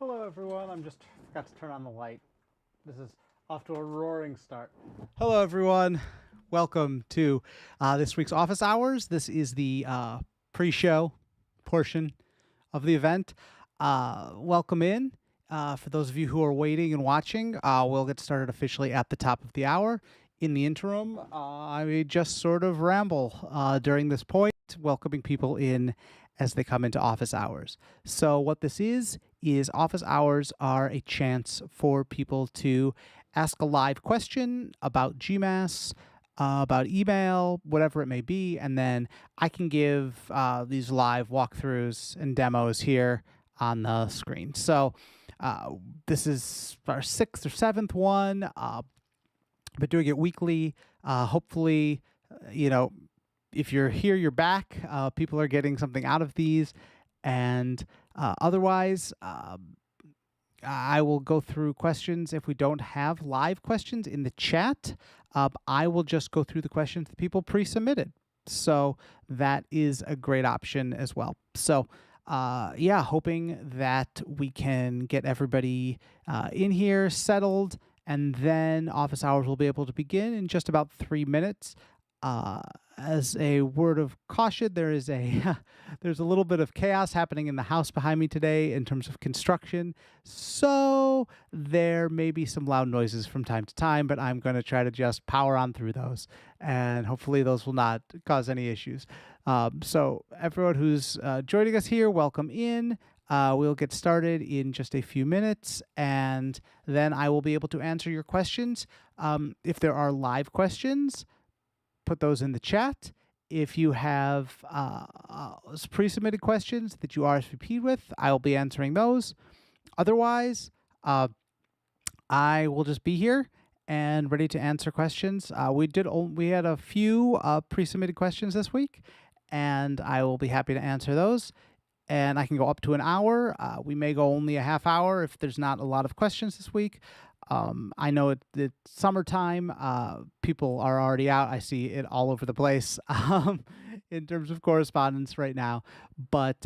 Hello everyone, I'm just forgot to turn on the light. This is off to a roaring start. Hello everyone, welcome to this week's Office Hours. This is the pre-show portion of the event. Welcome in. For those of you who are waiting and watching, we'll get started officially at the top of the hour. In the interim, I may just sort of ramble during this point, welcoming people in as they come into office hours. So what this is office hours are a chance for people to ask a live question about GMass, about email, whatever it may be, and then I can give these live walkthroughs and demos here on the screen. So this is our 6th or 7th one, but doing it weekly. Hopefully, if you're here, you're back. People are getting something out of these. And otherwise, I will go through questions. If we don't have live questions in the chat, I will just go through the questions that people pre-submitted. So that is a great option as well. So hoping that we can get everybody in here settled, and then office hours will be able to begin in just about 3 minutes. As a word of caution, there's a little bit of chaos happening in the house behind me today in terms of construction, so there may be some loud noises from time to time, but I'm going to try to just power on through those, and hopefully those will not cause any issues. So everyone who's joining us here, welcome in. We'll get started in just a few minutes, and then I will be able to answer your questions. If there are live questions, put those in the chat. If you have pre-submitted questions that you RSVP'd with, I will be answering those. Otherwise, I will just be here and ready to answer questions. We had a few pre-submitted questions this week, and I will be happy to answer those. And I can go up to an hour. We may go only a half hour if there's not a lot of questions this week. I know it's summertime. People are already out. I see it all over the place in terms of correspondence right now. But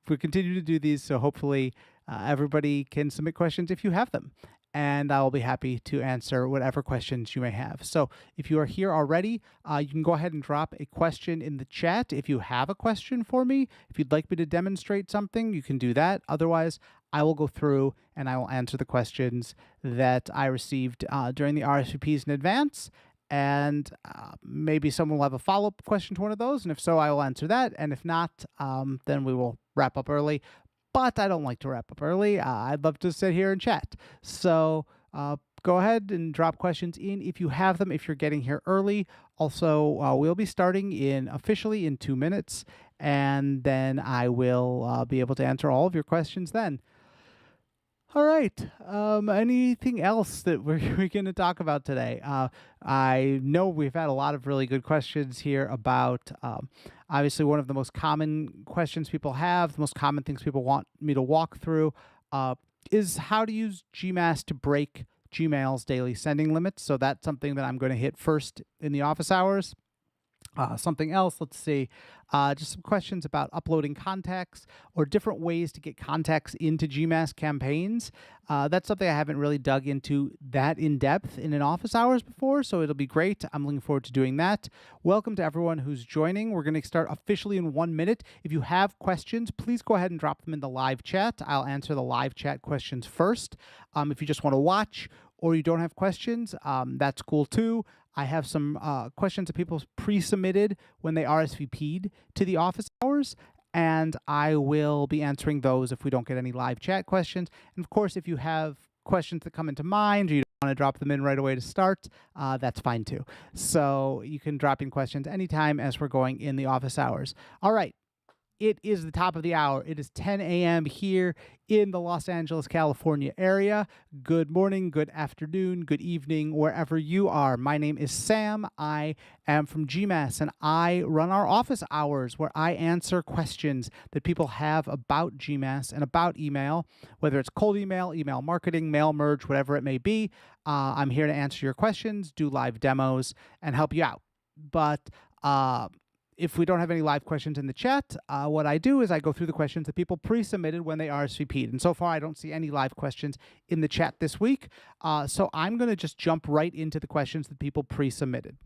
we continue to do these, so hopefully everybody can submit questions if you have them. And I will be happy to answer whatever questions you may have. So if you are here already, you can go ahead and drop a question in the chat. If you have a question for me, if you'd like me to demonstrate something, you can do that. Otherwise, I will go through and I will answer the questions that I received during the RSVPs in advance. And maybe someone will have a follow-up question to one of those. And if so, I will answer that. And if not, then we will wrap up early. But I don't like to wrap up early. I'd love to sit here and chat. So go ahead and drop questions in if you have them, if you're getting here early. Also, we'll be starting officially in 2 minutes, and then I will be able to answer all of your questions then. All right. Anything else that we're going to talk about today? I know we've had a lot of really good questions here about, obviously, one of the most common questions people have, the most common things people want me to walk through, is how to use GMass to break Gmail's daily sending limits. So that's something that I'm going to hit first in the office hours. Something else, let's see, just some questions about uploading contacts or different ways to get contacts into GMass campaigns. That's something I haven't really dug into that in depth in an office hours before, so it'll be great. I'm looking forward to doing that. Welcome to everyone who's joining. We're going to start officially in 1 minute. If you have questions, please go ahead and drop them in the live chat. I'll answer the live chat questions first. If you just want to watch or you don't have questions, that's cool too. I have some questions that people pre-submitted when they RSVP'd to the office hours, and I will be answering those if we don't get any live chat questions. And of course, if you have questions that come into mind or you don't want to drop them in right away to start, that's fine too. So you can drop in questions anytime as we're going in the office hours. All right. It is the top of the hour. It is 10 a.m. here in the Los Angeles, California area. Good morning, good afternoon, good evening, wherever you are. My name is Sam. I am from GMass, and I run our office hours where I answer questions that people have about GMass and about email, whether it's cold email, email marketing, mail merge, whatever it may be. I'm here to answer your questions, do live demos, and help you out. But if we don't have any live questions in the chat, what I do is I go through the questions that people pre-submitted when they RSVP'd. And so far, I don't see any live questions in the chat this week. So I'm going to just jump right into the questions that people pre-submitted.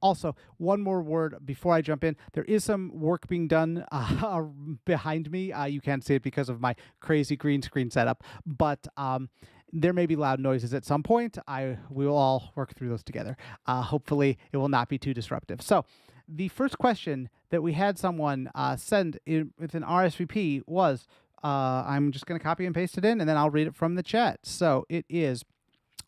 Also, one more word before I jump in. There is some work being done behind me. You can't see it because of my crazy green screen setup, but there may be loud noises at some point. We will all work through those together. Hopefully, it will not be too disruptive. So the first question that we had someone send with an RSVP was, I'm just going to copy and paste it in, and then I'll read it from the chat. So it is,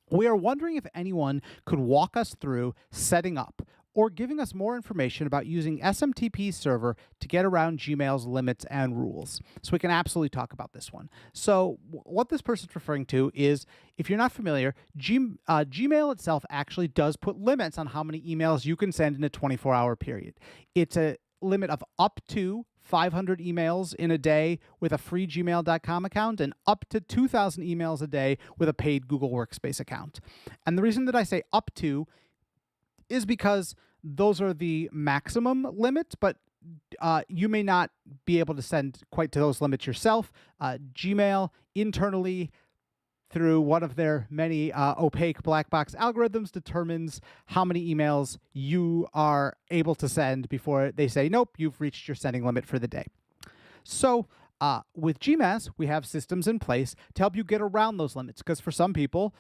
we are wondering if anyone could walk us through setting up or giving us more information about using SMTP server to get around Gmail's limits and rules. So we can absolutely talk about this one. So what this person's referring to is, if you're not familiar, Gmail itself actually does put limits on how many emails you can send in a 24-hour period. It's a limit of up to 500 emails in a day with a free gmail.com account and up to 2,000 emails a day with a paid Google Workspace account. And the reason that I say up to is because those are the maximum limits, but you may not be able to send quite to those limits yourself. Gmail internally, through one of their many opaque black box algorithms, determines how many emails you are able to send before they say, nope, you've reached your sending limit for the day. So with GMass, we have systems in place to help you get around those limits, because for some people,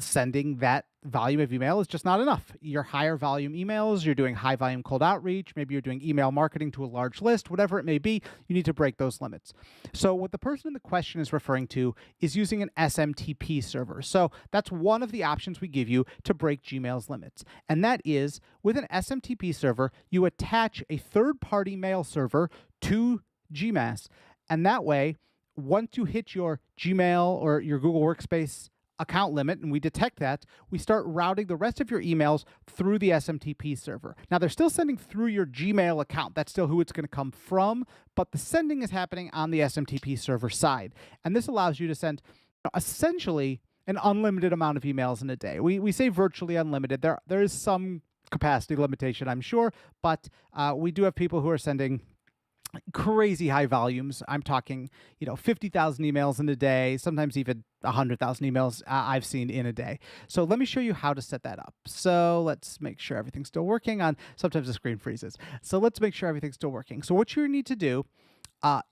sending that volume of email is just not enough. Your higher volume emails, you're doing high volume cold outreach, maybe you're doing email marketing to a large list, whatever it may be, you need to break those limits. So what the person in the question is referring to is using an SMTP server. So that's one of the options we give you to break Gmail's limits. And that is, with an SMTP server, you attach a third-party mail server to GMass. And that way, once you hit your Gmail or your Google Workspace account limit, and we detect that, we start routing the rest of your emails through the SMTP server. Now, they're still sending through your Gmail account. That's still who it's going to come from, but the sending is happening on the SMTP server side. And this allows you to send essentially an unlimited amount of emails in a day. We say virtually unlimited. There is some capacity limitation, I'm sure, but we do have people who are sending crazy high volumes. I'm talking, 50,000 emails in a day, sometimes even 100,000 emails I've seen in a day. So let me show you how to set that up. So let's make sure everything's still working sometimes the screen freezes. So let's make sure everything's still working. So what you need to do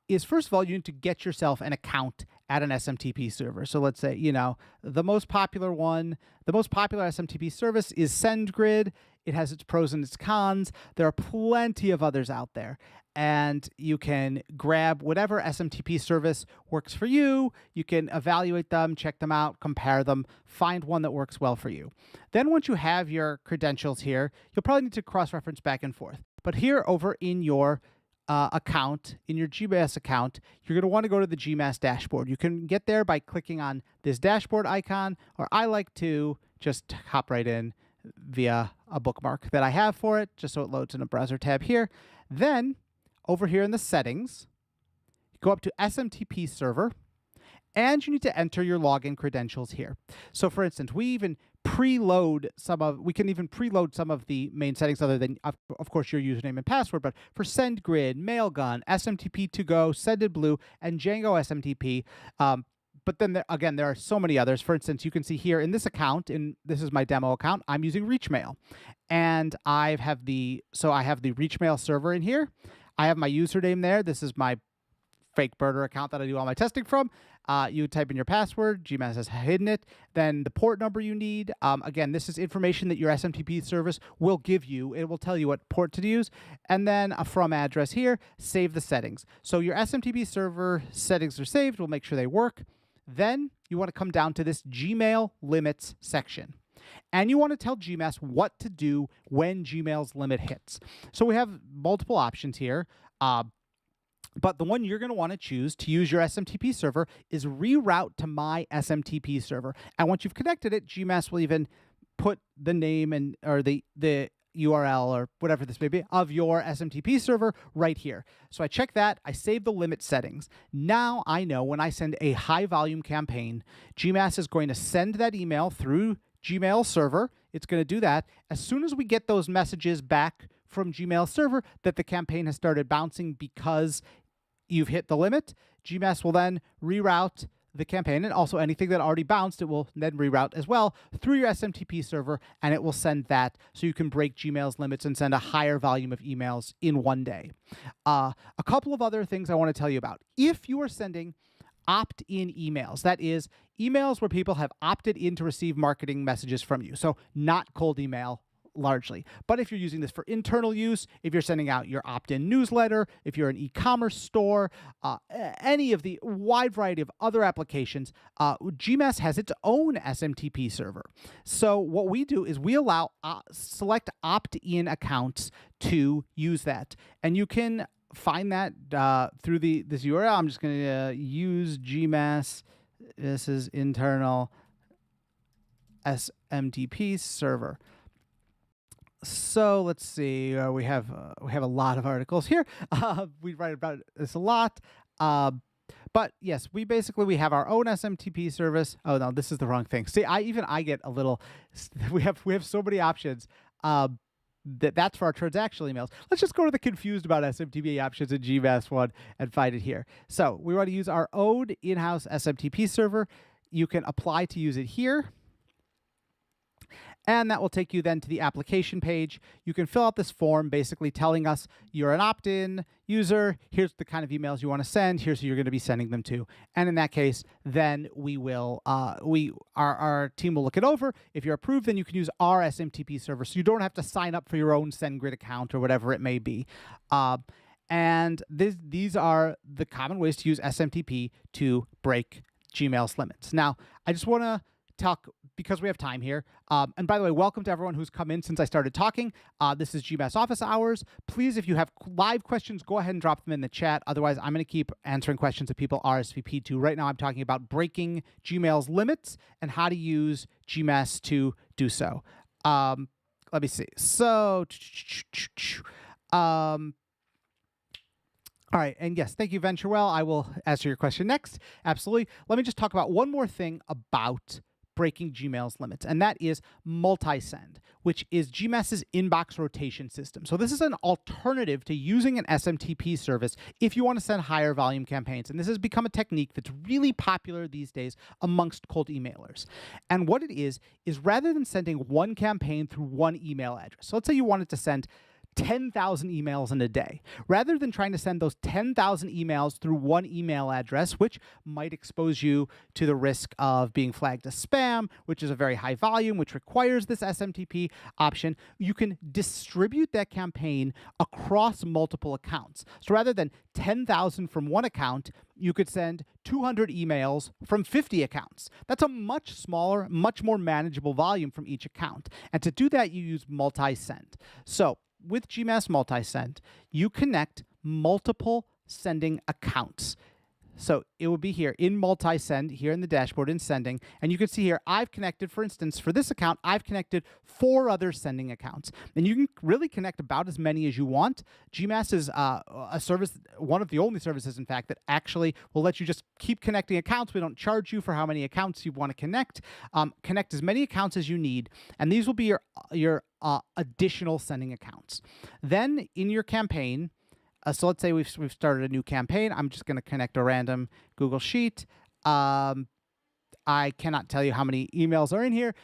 is, first of all, you need to get yourself an account at an SMTP server. So let's say, the most popular SMTP service is SendGrid. It has its pros and its cons. There are plenty of others out there. And you can grab whatever SMTP service works for you. You can evaluate them, check them out, compare them, find one that works well for you. Then once you have your credentials here, you'll probably need to cross-reference back and forth. But here over in your account, in your GMass account, you're going to want to go to the GMass dashboard. You can get there by clicking on this dashboard icon, or I like to just hop right in via a bookmark that I have for it, just so it loads in a browser tab here. Then over here in the settings, go up to SMTP server, and you need to enter your login credentials here. So for instance, we can even preload some of the main settings other than, of course, your username and password, but for SendGrid, Mailgun, SMTP2Go, SendedBlue, and Django SMTP. But then again, there are so many others. For instance, you can see here in this account, this is my demo account, I'm using ReachMail. And I have the ReachMail server in here. I have my username there. This is my fake burner account that I do all my testing from. You type in your password. GMass has hidden it. Then the port number you need. Again, this is information that your SMTP service will give you. It will tell you what port to use. And then a from address here. Save the settings. So your SMTP server settings are saved. We'll make sure they work. Then you want to come down to this Gmail limits section. And you want to tell GMass what to do when Gmail's limit hits. So we have multiple options here. But the one you're going to want to choose to use your SMTP server is reroute to my SMTP server. And once you've connected it, GMass will even put the name or the URL or whatever this may be of your SMTP server right here. So I check that, I save the limit settings. Now I know when I send a high volume campaign, GMass is going to send that email through Gmail server. It's going to do that. As soon as we get those messages back from Gmail server that the campaign has started bouncing because you've hit the limit, GMass will then reroute the campaign, and also anything that already bounced, it will then reroute as well through your SMTP server, and it will send that so you can break Gmail's limits and send a higher volume of emails in one day. A couple of other things I want to tell you about. If you are sending opt-in emails, that is, emails where people have opted in to receive marketing messages from you, so not cold email, largely. But if you're using this for internal use, if you're sending out your opt-in newsletter, if you're an e-commerce store, any of the wide variety of other applications, GMass has its own SMTP server. So what we do is we allow select opt-in accounts to use that. And you can find that through this URL. I'm just going to use GMass. This is internal SMTP server. So let's see. We have a lot of articles here. We write about this a lot. But yes, we have our own SMTP service. Oh no, this is the wrong thing. See, I get a little. We have so many options. That's for our transactional emails. Let's just go to the confused about SMTP options in GMass one and find it here. So we want to use our own in-house SMTP server. You can apply to use it here. And that will take you then to the application page. You can fill out this form basically telling us you're an opt-in user, here's the kind of emails you want to send, here's who you're going to be sending them to. And in that case, then we will, our team will look it over. If you're approved, then you can use our SMTP server. So you don't have to sign up for your own SendGrid account or whatever it may be. And these are the common ways to use SMTP to break Gmail's limits. Now, I just want to talk, because we have time here. And by the way, welcome to everyone who's come in since I started talking. This is GMass Office Hours. Please, if you have live questions, go ahead and drop them in the chat. Otherwise, I'm going to keep answering questions that people RSVP to. Right now, I'm talking about breaking Gmail's limits and how to use GMass to do so. Let me see. So, all right, and yes, thank you, VentureWell. I will answer your question next. Absolutely. Let me just talk about one more thing about breaking Gmail's limits, and that is multi-send, which is GMass's inbox rotation system. So this is an alternative to using an SMTP service if you want to send higher volume campaigns, and this has become a technique that's really popular these days amongst cold emailers. And what it is rather than sending one campaign through one email address, so let's say you wanted to send 10,000 emails in a day. Rather than trying to send those 10,000 emails through one email address, which might expose you to the risk of being flagged as spam, which is a very high volume, which requires this SMTP option, you can distribute that campaign across multiple accounts. So rather than 10,000 from one account, you could send 200 emails from 50 accounts. That's a much smaller, much more manageable volume from each account. And to do that, you use multi-send. So with GMass Multi-Send, you connect multiple sending accounts. So it will be here in Multi-Send, here in the dashboard in Sending, and you can see here, I've connected, for instance, for this account, I've connected 4 other sending accounts. And you can really connect about as many as you want. GMass is a service, one of the only services, in fact, that actually will let you just keep connecting accounts. We don't charge you for how many accounts you want to connect. Connect as many accounts as you need, and these will be your additional sending accounts. Then in your campaign, so let's say we've started a new campaign. I'm just going to connect a random Google Sheet. I cannot tell you how many emails are in here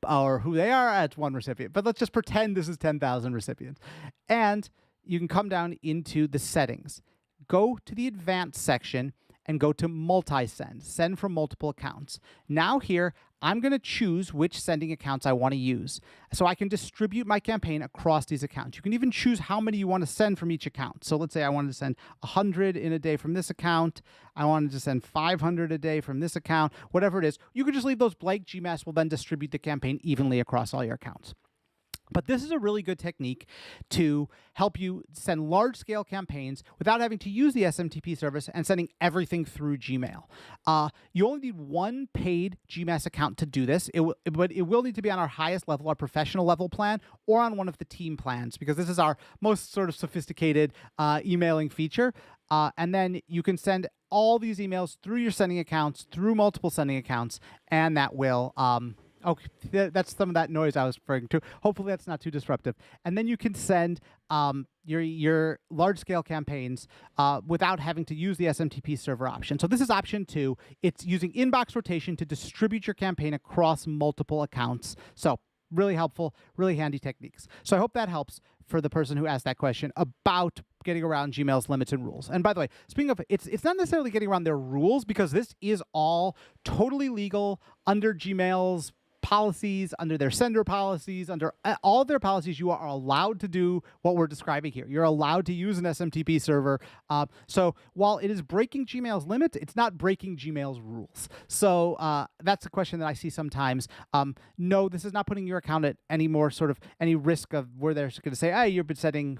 or who they are. It's one recipient, but let's just pretend this is 10,000 recipients. And you can come down into the settings, go to the advanced section, and go to multi-send, send from multiple accounts. Now here, I'm going to choose which sending accounts I want to use. So I can distribute my campaign across these accounts. You can even choose how many you want to send from each account. So let's say I wanted to send 100 in a day from this account. I wanted to send 500 a day from this account, whatever it is. You can just leave those blank. GMass will then distribute the campaign evenly across all your accounts. But this is a really good technique to help you send large-scale campaigns without having to use the SMTP service and sending everything through Gmail. You only need one paid GMass account to do this, but it will need to be on our highest level, our professional level plan, or on one of the team plans, because this is our most sort of sophisticated emailing feature. And then you can send all these emails through your sending accounts, through multiple sending accounts, and that will Okay, that's some of that noise I was referring to. Hopefully, that's not too disruptive. And then you can send your large scale campaigns without having to use the SMTP server option. So this is option 2. It's using inbox rotation to distribute your campaign across multiple accounts. So really helpful, really handy techniques. So I hope that helps for the person who asked that question about getting around Gmail's limits and rules. And by the way, speaking of, it's not necessarily getting around their rules, because this is all totally legal under Gmail's policies, under their sender policies, under all their policies. You are allowed to do what we're describing here. You're allowed to use an SMTP server. So while it is breaking Gmail's limit, it's not breaking Gmail's rules. So that's a question that I see sometimes. No, this is not putting your account at any more sort of any risk of where they're going to say, hey, you've been sending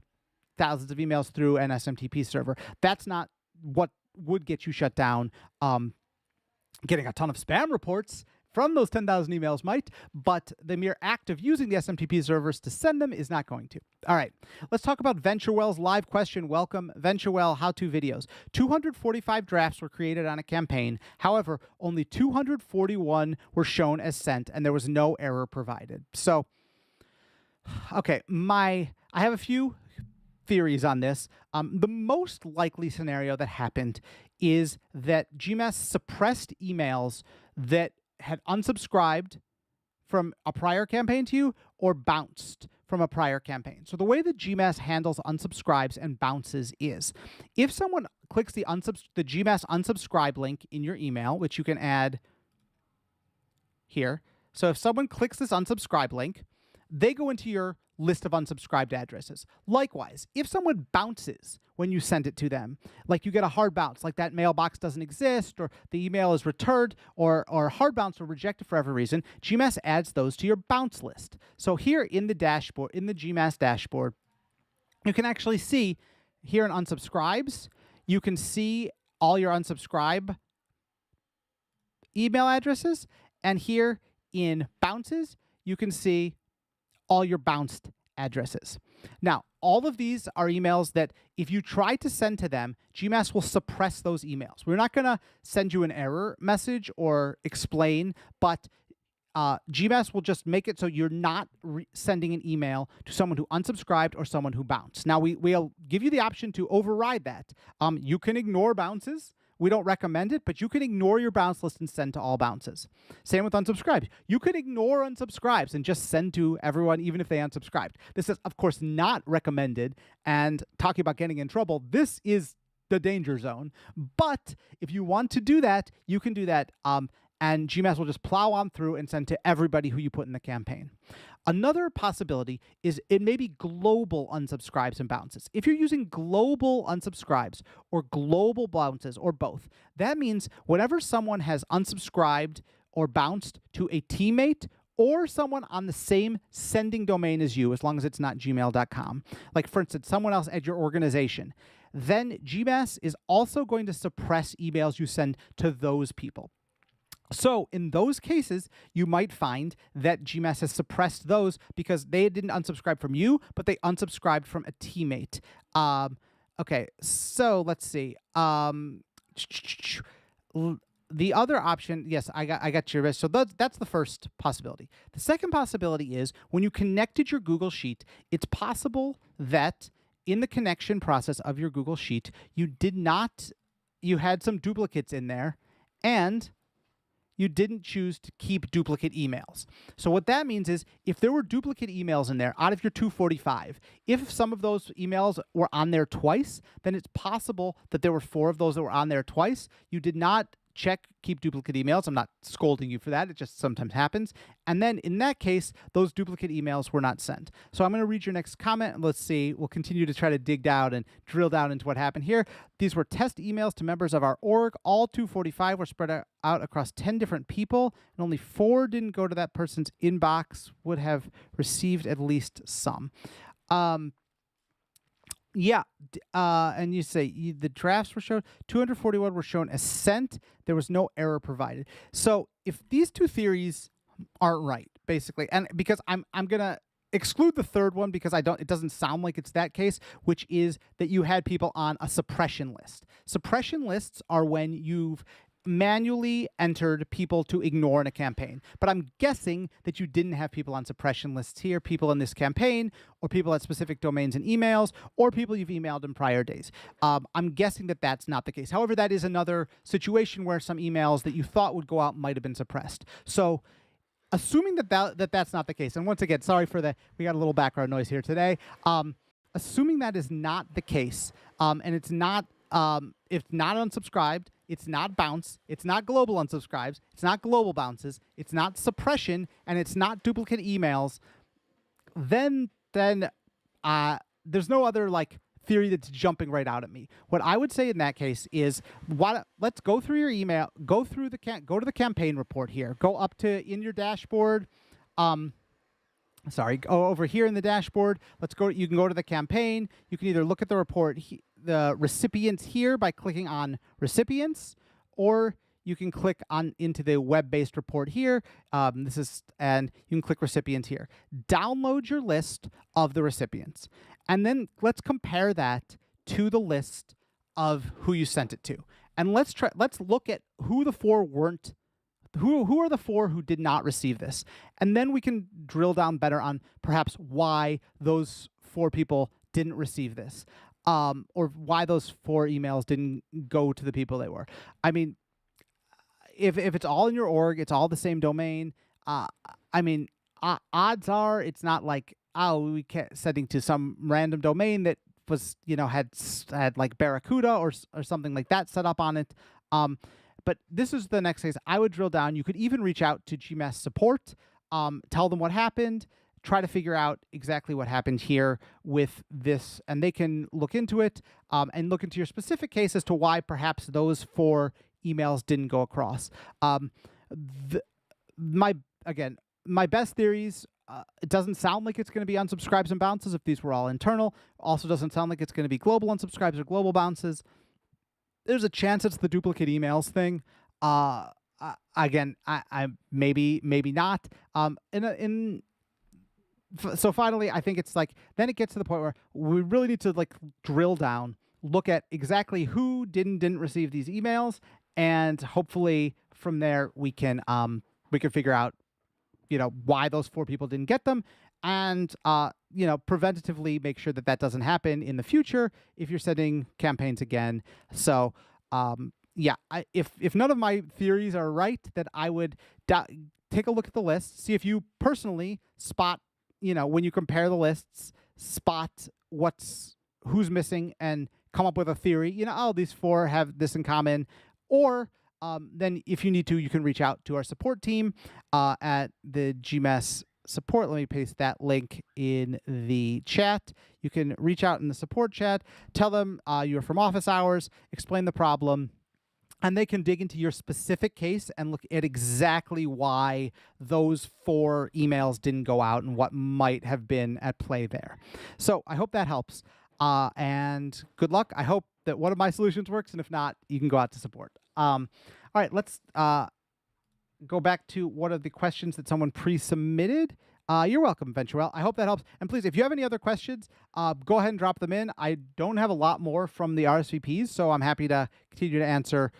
thousands of emails through an SMTP server. That's not what would get you shut down. Getting a ton of spam reports from those 10,000 emails might, but the mere act of using the SMTP servers to send them is not going to. All right, let's talk about VentureWell's live question. Welcome, VentureWell how-to videos. 245 drafts were created on a campaign. However, only 241 were shown as sent, and there was no error provided. So, okay, I have a few theories on this. The most likely scenario that happened is that GMass suppressed emails that had unsubscribed from a prior campaign to you or bounced from a prior campaign. So the way that GMass handles unsubscribes and bounces is, if someone clicks the GMass unsubscribe link in your email, which you can add here. So if someone clicks this unsubscribe link, they go into your list of unsubscribed addresses. Likewise, if someone bounces when you send it to them, like you get a hard bounce, like that mailbox doesn't exist, or the email is returned, or hard bounce or rejected for every reason, GMass adds those to your bounce list. So here in the dashboard, in the GMass dashboard, you can actually see here in unsubscribes, you can see all your unsubscribe email addresses, and here in bounces, you can see all your bounced addresses. Now, all of these are emails that if you try to send to them, GMass will suppress those emails. We're not going to send you an error message or explain, but GMass will just make it so you're not sending an email to someone who unsubscribed or someone who bounced. Now, we'll give you the option to override that. You can ignore bounces. We don't recommend it, but you can ignore your bounce list and send to all bounces. Same with unsubscribes. You can ignore unsubscribes and just send to everyone, even if they unsubscribed. This is, of course, not recommended. And talking about getting in trouble, this is the danger zone. But if you want to do that, you can do that. And GMass will just plow on through and send to everybody who you put in the campaign. Another possibility is it may be global unsubscribes and bounces. If you're using global unsubscribes or global bounces or both, that means whenever someone has unsubscribed or bounced to a teammate or someone on the same sending domain as you, as long as it's not gmail.com, like for instance, someone else at your organization, then GMass is also going to suppress emails you send to those people. So in those cases, you might find that GMass has suppressed those because they didn't unsubscribe from you, but they unsubscribed from a teammate. Okay, so let's see. The other option, yes, I got your list. So that's the first possibility. The second possibility is when you connected your Google Sheet, it's possible that in the connection process of your Google Sheet, you had some duplicates in there, and you didn't choose to keep duplicate emails. So what that means is if there were duplicate emails in there out of your 245, if some of those emails were on there twice, then it's possible that there were 4 of those that were on there twice. You did not check keep duplicate emails. I'm not scolding you for that. It just sometimes happens. And then in that case, those duplicate emails were not sent. So I'm going to read your next comment, and let's see. We'll continue to try to dig down and drill down into what happened here. These were test emails to members of our org. All 245 were spread out across 10 different people, and only 4 didn't go to that person's inbox, would have received at least some. Yeah, and you say the drafts were shown, 241 were shown as sent. There was no error provided. So if these two theories aren't right, basically, and because I'm gonna exclude the third one because it doesn't sound like it's that case, which is that you had people on a suppression list. Suppression lists are when you've manually entered people to ignore in a campaign. But I'm guessing that you didn't have people on suppression lists here, people in this campaign, or people at specific domains and emails, or people you've emailed in prior days. I'm guessing that that's not the case. However, that is another situation where some emails that you thought would go out might have been suppressed. So assuming that's not the case, and once again, sorry for we got a little background noise here today. Assuming that is not the case, and it's not unsubscribed, it's not bounce, it's not global unsubscribes, it's not global bounces, it's not suppression, and it's not duplicate emails, then there's no other theory that's jumping right out at me. What I would say in that case is, let's go through your email, go to the campaign report here, go up to in your dashboard. Go over here in the dashboard. You can go to the campaign. You can either look at the report, the recipients here by clicking on recipients, or you can click into the web-based report here. And you can click recipients here. Download your list of the recipients, and then let's compare that to the list of who you sent it to, and let's look at who the four weren't. Who are the four who did not receive this? And then we can drill down better on perhaps why those 4 people didn't receive this, or why those 4 emails didn't go to the people they were. I mean, if it's all in your org, it's all the same domain. Odds are it's not like, we kept sending to some random domain that was, had like Barracuda or something like that set up on it. But this is the next case. I would drill down. You could even reach out to GMass support, tell them what happened, try to figure out exactly what happened here with this, and they can look into it and look into your specific case as to why perhaps those 4 emails didn't go across. My best theories, it doesn't sound like it's going to be unsubscribes and bounces if these were all internal. Also doesn't sound like it's going to be global unsubscribes or global bounces. There's a chance it's the duplicate emails thing. Again, I maybe not. So finally, I think it's then it gets to the point where we really need to drill down, look at exactly who didn't receive these emails, and hopefully from there we can figure out why those 4 people didn't get them, and preventatively make sure that doesn't happen in the future if you're sending campaigns again. So if none of my theories are right, then I would take a look at the list, see if you personally spot, when you compare the lists, spot who's missing, and come up with a theory. These 4 have this in common. Or then if you need to, you can reach out to our support team at the GMass support. Let me paste that link in the chat. You can reach out in the support chat, tell them you're from office hours, explain the problem, and they can dig into your specific case and look at exactly why those 4 emails didn't go out and what might have been at play there. So I hope that helps, and good luck. I hope that one of my solutions works, and if not, you can go out to support. All right, let's go back to one of the questions that someone pre-submitted. You're welcome, Venturell. I hope that helps. And please, if you have any other questions, go ahead and drop them in. I don't have a lot more from the RSVPs, so I'm happy to continue to answer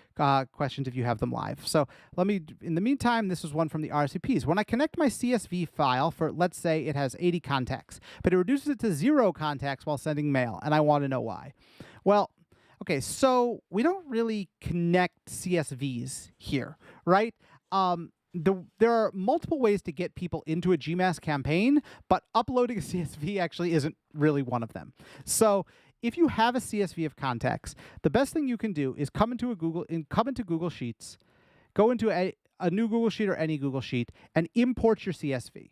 questions if you have them live. So in the meantime, this is one from the RSVPs. When I connect my CSV file for, let's say it has 80 contacts, but it reduces it to 0 contacts while sending mail, and I want to know why. Well, okay, so we don't really connect CSVs here, right? There are multiple ways to get people into a GMass campaign, but uploading a CSV actually isn't really one of them. So if you have a CSV of contacts, the best thing you can do is come into Google Sheets, go into a new Google Sheet or any Google Sheet, and import your CSV.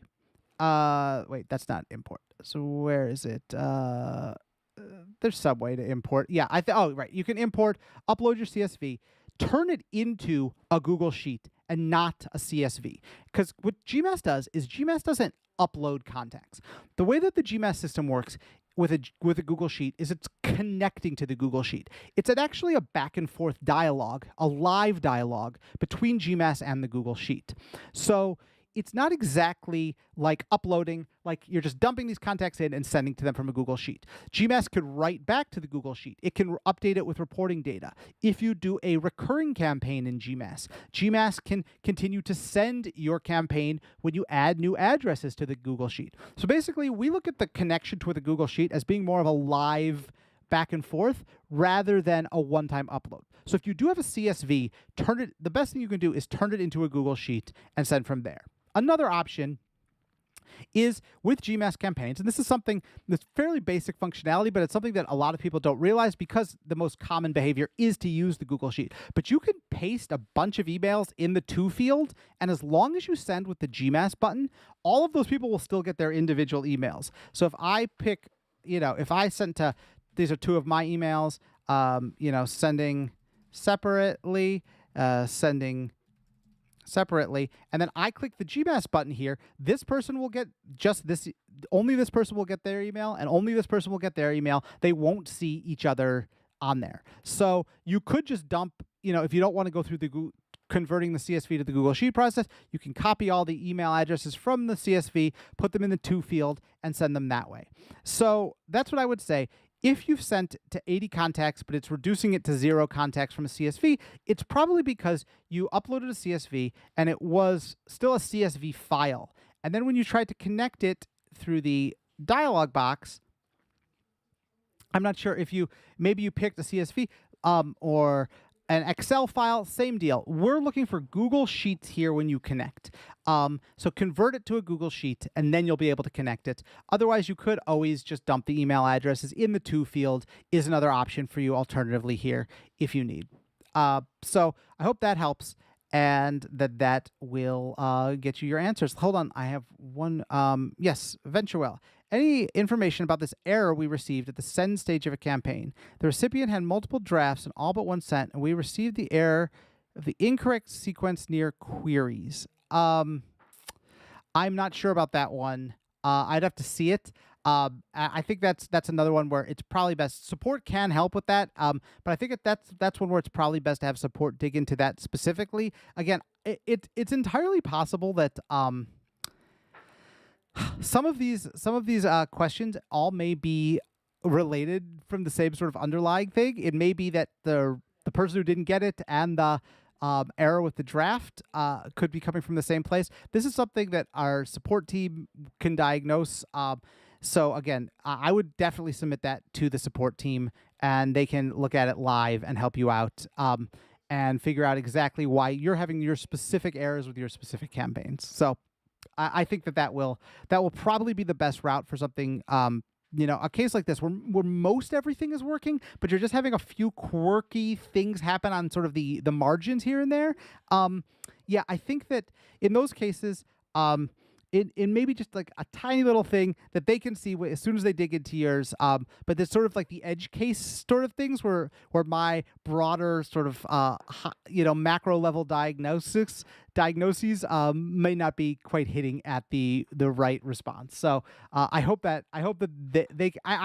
Wait, that's not import. So where is it? There's some way to import. Yeah, right. You can import, upload your CSV, turn it into a Google Sheet and not a CSV. Because what GMass does is GMass doesn't upload contacts. The way that the GMass system works with a Google Sheet is it's connecting to the Google Sheet. It's actually a back and forth dialogue, a live dialogue between GMass and the Google Sheet. So it's not exactly like uploading, like you're just dumping these contacts in and sending to them from a Google Sheet. GMass could write back to the Google Sheet. It can update it with reporting data. If you do a recurring campaign in GMass, GMass can continue to send your campaign when you add new addresses to the Google Sheet. So basically, we look at the connection to the Google Sheet as being more of a live back and forth rather than a one-time upload. So if you do have a CSV, the best thing you can do is turn it into a Google Sheet and send from there. Another option is with GMass campaigns, and this is something that's fairly basic functionality, but it's something that a lot of people don't realize because the most common behavior is to use the Google Sheet. But you can paste a bunch of emails in the to field, and as long as you send with the GMass button, all of those people will still get their individual emails. So if I pick, if I sent to, these are two of my emails, sending separately, and then I click the GMass button here, this person will get just this, only this person will get their email, and only this person will get their email. They won't see each other on there. So you could just dump, if you don't want to go through converting the CSV to the Google Sheet process, you can copy all the email addresses from the CSV, put them in the to field, and send them that way. So that's what I would say. If you've sent to 80 contacts, but it's reducing it to 0 contacts from a CSV, it's probably because you uploaded a CSV and it was still a CSV file. And then when you tried to connect it through the dialog box, I'm not sure if maybe you picked a CSV or an Excel file, same deal. We're looking for Google Sheets here when you connect. So convert it to a Google Sheet, and then you'll be able to connect it. Otherwise, you could always just dump the email addresses in the to field is another option for you alternatively here if you need. So I hope that helps and that will get you your answers. Hold on, I have one. Yes, Venturewell. Any information about this error we received at the send stage of a campaign? The recipient had multiple drafts and all but one sent, and we received the error of the incorrect sequence near queries. I'm not sure about that one. I'd have to see it. I think that's another one where it's probably best. Support can help with that, but I think that's one where it's probably best to have support dig into that specifically. Again, it's entirely possible that some of these questions all may be related from the same sort of underlying thing. It may be that the person who didn't get it and the error with the draft could be coming from the same place. This is something that our support team can diagnose. So again, I would definitely submit that to the support team, and they can look at it live and help you out and figure out exactly why you're having your specific errors with your specific campaigns. So I think that will probably be the best route for something, a case like this where most everything is working, but you're just having a few quirky things happen on sort of the margins here and there. Yeah, I think that in those cases, in maybe just like a tiny little thing that they can see as soon as they dig into yours. But there's sort of like the edge case sort of things where my broader sort of macro level diagnoses may not be quite hitting at the right response. So I hope that I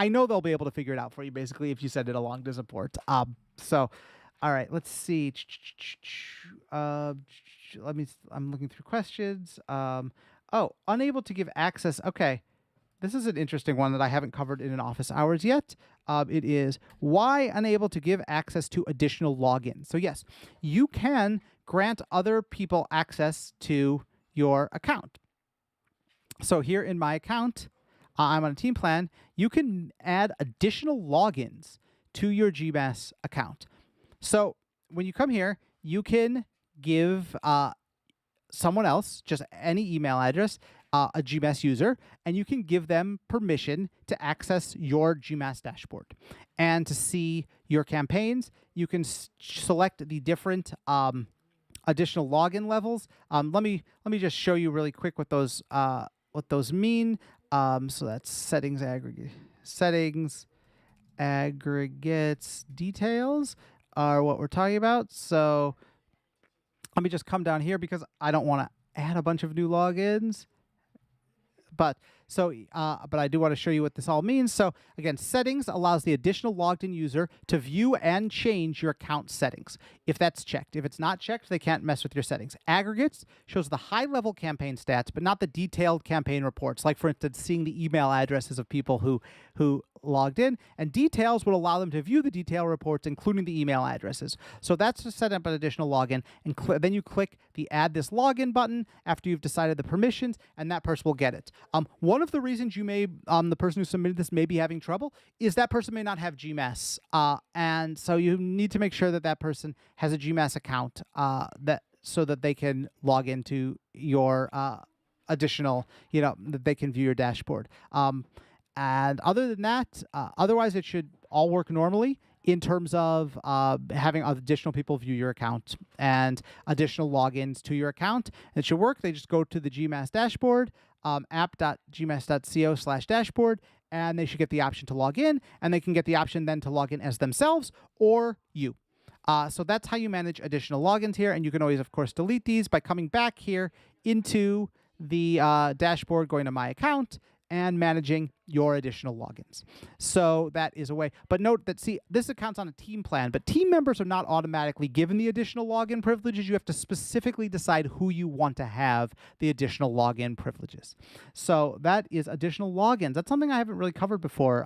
know they'll be able to figure it out for you basically if you send it along to support. So all right, let's see. I'm looking through questions. Oh, unable to give access. Okay. This is an interesting one that I haven't covered in an office hours yet. It is why unable to give access to additional logins. So yes, you can grant other people access to your account. So here in my account, I'm on a team plan. You can add additional logins to your GMass account. So when you come here, you can give someone else, just any email address, a GMass user, and you can give them permission to access your GMass dashboard. And to see your campaigns, you can select the different additional login levels. Let me just show you really quick what those mean. So that's settings aggregates details are what we're talking about. So let me just come down here because I don't want to add a bunch of new logins. But So, but I do want to show you what this all means. So again, settings allows the additional logged in user to view and change your account settings if that's checked. If it's not checked, they can't mess with your settings. Aggregates shows the high level campaign stats, but not the detailed campaign reports. Like for instance, seeing the email addresses of people who logged in, and details would allow them to view the detail reports, including the email addresses. So that's to set up an additional login, and then you click the add this login button after you've decided the permissions, and that person will get it. One of the reasons you may, the person who submitted this may be having trouble is that person may not have GMass, and so you need to make sure that that person has a GMass account so that they can log into your additional, that they can view your dashboard. And other than that, otherwise it should all work normally in terms of having additional people view your account and additional logins to your account. It should work. They just go to the GMass dashboard, app.gmass.co/dashboard, and they should get the option to log in, and they can get the option then to log in as themselves or you. So that's how you manage additional logins here, and you can always, of course, delete these by coming back here into the dashboard, going to My Account, and managing your additional logins. So that is a way. But note that, see, this account's on a team plan, but team members are not automatically given the additional login privileges. You have to specifically decide who you want to have the additional login privileges. So that is additional logins. That's something I haven't really covered before.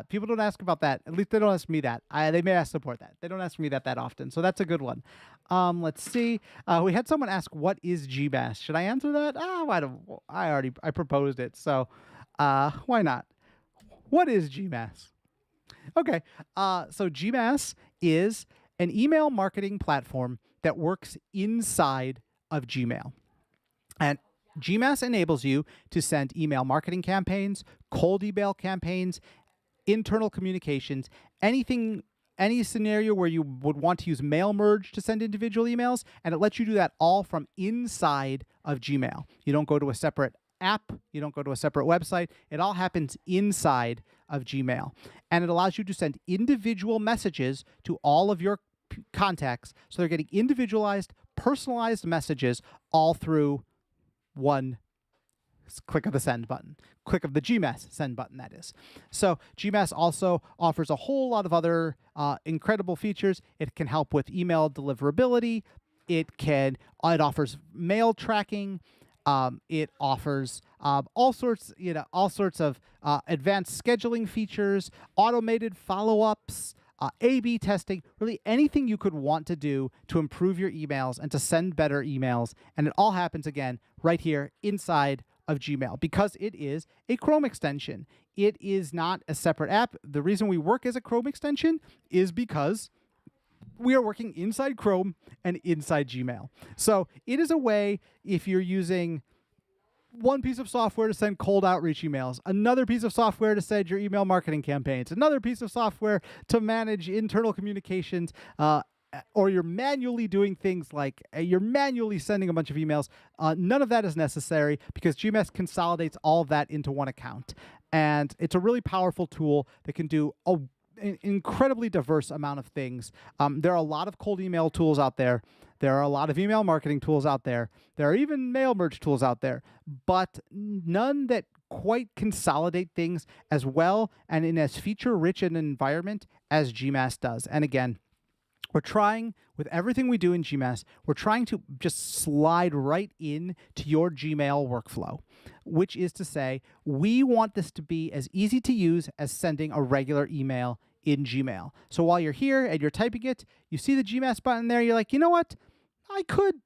People don't ask about that. At least they don't ask me that. They may ask support that. They don't ask me that often. So that's a good one. Let's see. We had someone ask, what is GMass? Should I answer that? I proposed it. So why not? What is GMass? Okay, so GMass is an email marketing platform that works inside of Gmail. And GMass enables you to send email marketing campaigns, cold email campaigns, internal communications, any scenario where you would want to use mail merge to send individual emails, and it lets you do that all from inside of Gmail. You don't go to a separate app, you don't go to a separate website. It all happens inside of Gmail. And it allows you to send individual messages to all of your contacts, so they're getting individualized, personalized messages all through one click of the send button. Click of the GMass send button, that is. So GMass also offers a whole lot of other incredible features. It can help with email deliverability. It offers mail tracking. It offers all sorts of advanced scheduling features, automated follow-ups, A/B testing, really anything you could want to do to improve your emails and to send better emails. And it all happens, again, right here inside of Gmail, because it is a Chrome extension. It is not a separate app. The reason we work as a Chrome extension is because we are working inside Chrome and inside Gmail. So it is a way, if you're using one piece of software to send cold outreach emails, another piece of software to send your email marketing campaigns, another piece of software to manage internal communications, or you're manually doing things like you're manually sending a bunch of emails, none of that is necessary because GMass consolidates all of that into one account. And it's a really powerful tool that can do an incredibly diverse amount of things. There are a lot of cold email tools out there. There are a lot of email marketing tools out there. There are even mail merge tools out there, but none that quite consolidate things as well and in as feature-rich an environment as GMass does. And again, we're trying, with everything we do in GMass, we're trying to just slide right in to your Gmail workflow, which is to say, we want this to be as easy to use as sending a regular email in Gmail. So while you're here and you're typing it, you see the GMass button there, you're like, you know what? I could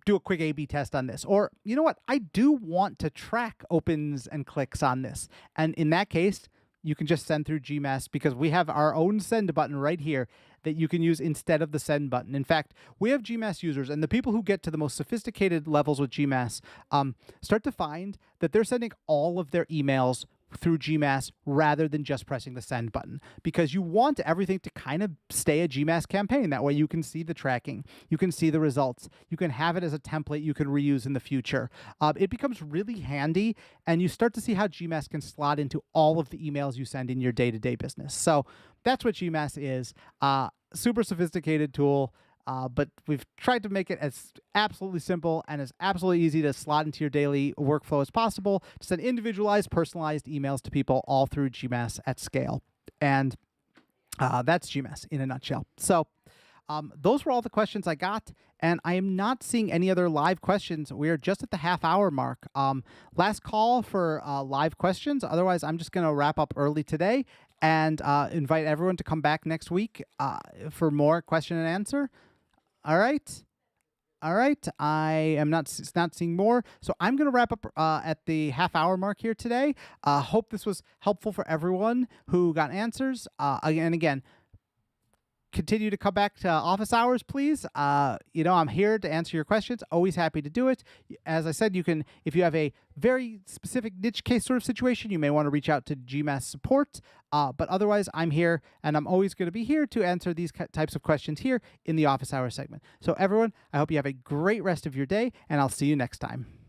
do a quick A/B test on this. Or, you know what? I do want to track opens and clicks on this. And in that case, you can just send through GMass because we have our own send button right here that you can use instead of the send button. In fact, we have GMass users, and the people who get to the most sophisticated levels with GMass start to find that they're sending all of their emails through GMass rather than just pressing the send button, because you want everything to kind of stay a GMass campaign. That way you can see the tracking, you can see the results, you can have it as a template you can reuse in the future. It becomes really handy, and you start to see how GMass can slot into all of the emails you send in your day-to-day business. So that's what GMass is. Super sophisticated tool. but we've tried to make it as absolutely simple and as absolutely easy to slot into your daily workflow as possible to send individualized, personalized emails to people all through GMass at scale. And that's GMass in a nutshell. So those were all the questions I got, and I am not seeing any other live questions. We are just at the half-hour mark. Last call for live questions. Otherwise, I'm just going to wrap up early today and invite everyone to come back next week for more question and answer. All right. I am not seeing more, so I'm going to wrap up at the half-hour mark here today. Hope this was helpful for everyone who got answers. Again, continue to come back to office hours, please. I'm here to answer your questions. Always happy to do it. As I said, you can, if you have a very specific niche case sort of situation, you may want to reach out to GMass support. But otherwise, I'm here, and I'm always going to be here to answer these types of questions here in the office hours segment. So everyone, I hope you have a great rest of your day, and I'll see you next time.